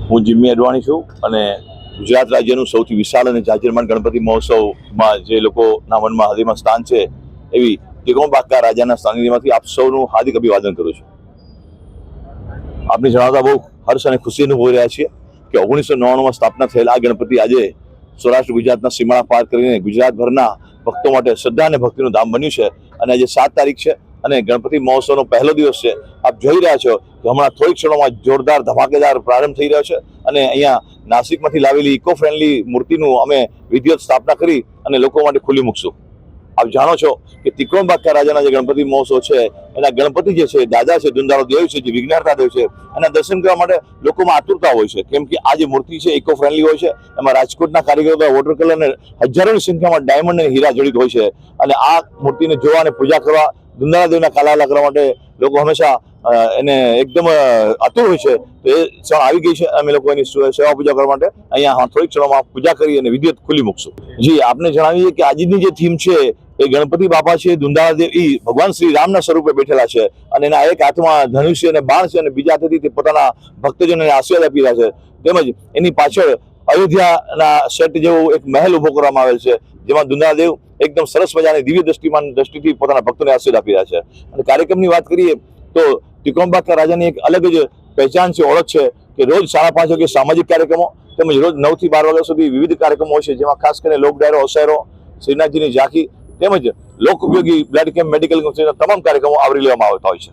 હું જિમ્મી અડવાણી છું અને ગુજરાત રાજ્યનું સૌથી વિશાળ અને જાજરમાન ગણપતિ મહોત્સવમાં જે લોકોના મનમાં હૃદયમાં સ્થાન છે એવી તિકોમબાકા રાજાના સાનિધ્યમાંથી આપ સૌનું હાર્દિક અભિવાદન કરું છું. આપને જણાવતા બહુ હર્ષ અને ખુશી અનુભવી રહ્યા છીએ કે 1999માં સ્થાપના થયેલા આ ગણપતિ આજે સૌરાષ્ટ્ર ગુજરાતના સીમાડા પાર કરીને ગુજરાતભરના ભક્તો માટે શ્રદ્ધા અને ભક્તિનું ધામ બન્યું છે. અને આજે 7 તારીખ છે અને ગણપતિ મહોત્સવનો પહેલો દિવસ છે. આપ જોઈ રહ્યા છો કે હમણાં થોડીક ક્ષણોમાં જોરદાર ધમાકેદાર પ્રારંભ થઈ રહ્યો છે અને અહીંયા નાસિકમાંથી લાવેલી ઇકો ફ્રેન્ડલી મૂર્તિનું અમે વિધિવત સ્થાપના કરી અને લોકો માટે ખુલ્લી મૂકશું. આપ જાણો છો કે તિકોમબાકા રાજાના જે ગણપતિ મહોત્સવ છે એના ગણપતિ જે છે દાદા છે, દુંદાળો દેવ છે, જે વિઘ્નહર્તા દેવ છે, એના દર્શન કરવા માટે લોકોમાં આતુરતા હોય છે. કેમ કે આ જે મૂર્તિ છે ઇકો ફ્રેન્ડલી હોય છે. એમાં રાજકોટના કારીગરો વોટર કલર અને હજારોની સંખ્યામાં ડાયમંડ અને હીરા જડિત હોય છે અને આ મૂર્તિને જોવા અને પૂજા કરવા, દુંદાળા દેવના કાલાલા કરવા માટે લોકો હંમેશા એને એકદમ આતુર હોય છે. તો એ ક્ષણ આવી ગઈ છે. અમે લોકો એની સેવા પૂજા કરવા માટે અહીંયા થોડીક ક્ષણોમાં પૂજા કરી અને વિધિવત ખુલ્લી મૂકશું. જી, આપને જણાવીએ કે આજની જે થીમ છે એ ગણપતિ બાપા છે, દુંદાળા દેવ ઈ ભગવાન શ્રી રામના સ્વરૂપે બેઠેલા છે અને એના એક હાથમાં ધનુષ્ય અને બાણ છે અને બીજા હાથેથી તે પોતાના ભક્તજનોને આશીર્વાદ આપી રહ્યા છે. તેમજ એની પાછળ અયોધ્યાના સેટ જેવો એક મહેલ ઉભો કરવામાં આવેલ છે જેમાં દુંદાળા દેવ એકદમ સરસ મજાની દિવ્ય દ્રષ્ટિથી પોતાના ભક્તોને આશીર્વાદ આપી રહ્યા છે. અને કાર્યક્રમની વાત કરીએ તો તિકોમબાકા રાજાની એક અલગ જ પહેચાન છે, ઓળખ છે કે રોજ 5:30 વાગે સામાજિક કાર્યક્રમો તેમજ રોજ 9 થી 12 વાગ્યા સુધી વિવિધ કાર્યક્રમો હોય છે જેમાં ખાસ કરીને લોક ડાયરો, અશાયરો, શ્રીનાથજીની ઝાંખી તેમજ લોક ઉપયોગી બ્લડ કેમ્પ, મેડિકલ કેમ્પ તમામ કાર્યક્રમો આવરી લેવામાં આવતા હોય છે.